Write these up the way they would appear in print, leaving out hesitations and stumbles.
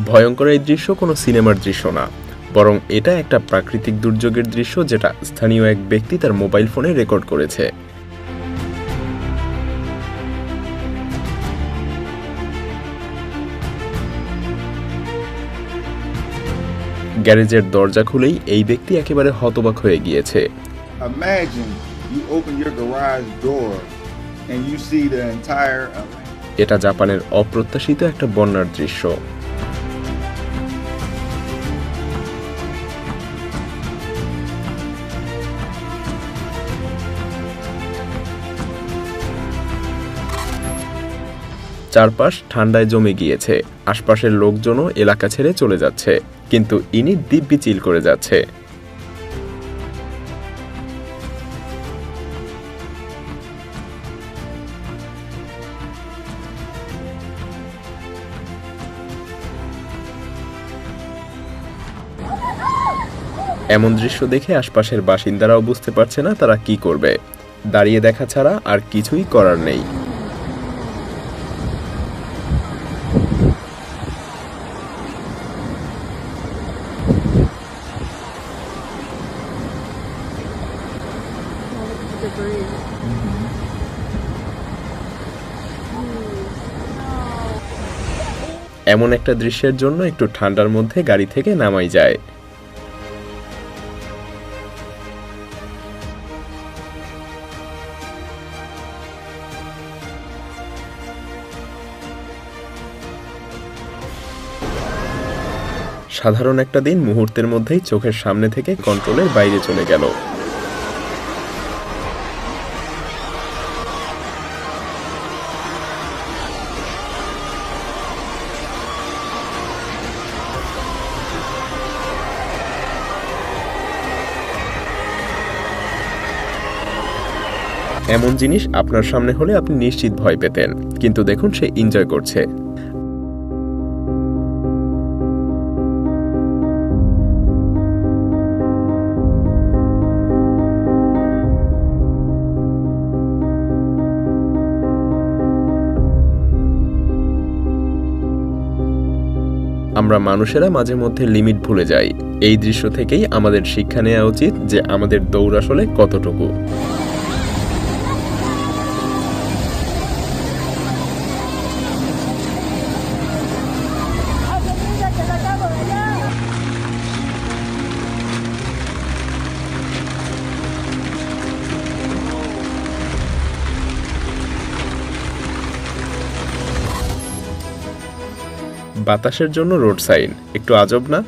ভয়ঙ্কর এই দৃশ্য কোনো সিনেমার দৃশ্য না, বরং এটা একটা প্রাকৃতিক দুর্যোগের দৃশ্য যেটা স্থানীয় এক ব্যক্তি তার মোবাইল ফোনে রেকর্ড করেছে। গ্যারেজের দরজা খুলেই এই ব্যক্তি একেবারে হতবাক হয়ে গিয়েছে। এটা জাপানের অপ্রত্যাশিত একটা বন্যার দৃশ্য। চারপাশ ঠান্ডায় জমে গিয়েছে, আশপাশের লোকজনও এলাকা ছেড়ে চলে যাচ্ছে, কিন্তু ইনি দিব্যি চিল করে যাচ্ছে। এমন দৃশ্য দেখে আশপাশের বাসিন্দারাও বুঝতে পারছে না তারা কি করবে। দাঁড়িয়ে দেখা ছাড়া আর কিছুই করার নেই। এমন একটা দৃশ্যের জন্য একটু ঠান্ডার মধ্যে গাড়ি থেকে নামাই যায়। সাধারণ একটা দিন মুহূর্তের মধ্যেই চোখের সামনে থেকে কন্ট্রোলের বাইরে চলে গেল। এমন জিনিস আপনার সামনে হলে আপনি নিশ্চিত ভয় পেতেন, কিন্তু দেখুন সে এনজয় করছে। আমরা মানুষেরা মাঝে মধ্যে লিমিট ভুলে যাই। এই দৃশ্য থেকেই আমাদের শিক্ষা নেওয়া উচিত যে আমাদের দৌড় আসলে কতটুকু। বাতাসের জন্য রোড সাইন একটু আজব না?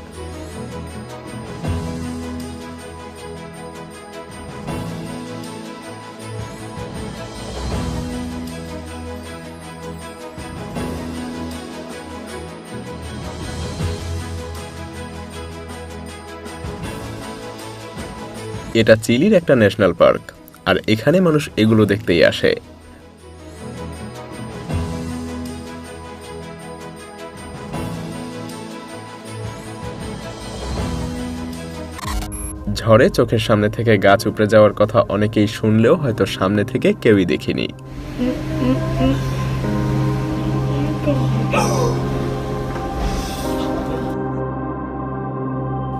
এটা চিলির একটা ন্যাশনাল পার্ক, আর এখানে মানুষ এগুলো দেখতেই আসে। ঝড়ে চোখের সামনে থেকে গাছ উপড়ে যাওয়ার কথা অনেকেই শুনলেও হয়তো সামনে থেকে কেউই দেখেনি।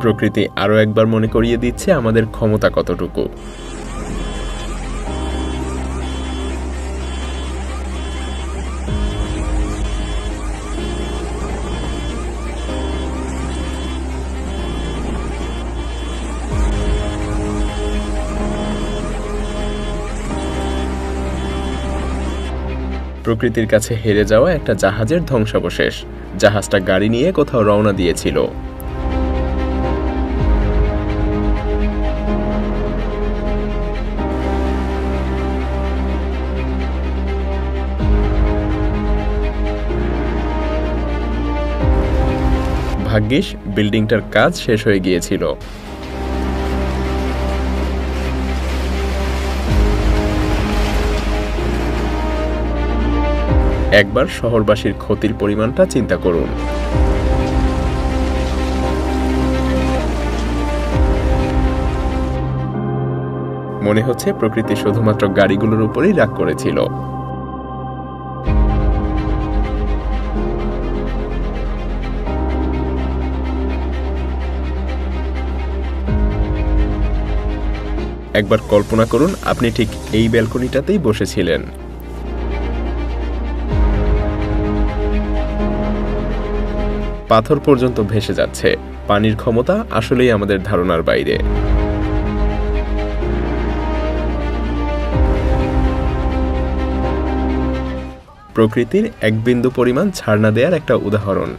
প্রকৃতি আরো একবার মনে করিয়ে দিচ্ছে আমাদের ক্ষমতা কতটুকু। প্রকৃতির কাছে হেরে যাওয়া একটা জাহাজের ধ্বংসাবশেষ। জাহাজটা গাড়ি নিয়ে কোথাও রওনা দিয়েছিল। ভাগ্যিস বিল্ডিংটার কাজ শেষ হয়ে গিয়েছিল। একবার শহরবাসীর ক্ষতির পরিমাণটা চিন্তা করুন। মনে হচ্ছে প্রকৃতি শুধুমাত্র গাড়িগুলোর উপরেই রাগ করেছিল। একবার কল্পনা করুন আপনি ঠিক এই ব্যালকনিটাতেই বসেছিলেন। পাথর পর্যন্ত ভেসে যাচ্ছে। পানির ক্ষমতা আসলেই আমাদের ধারণার বাইরে। প্রকৃতির এক বিন্দু পরিমাণ ছাড় না দেওয়ার একটা উদাহরণ।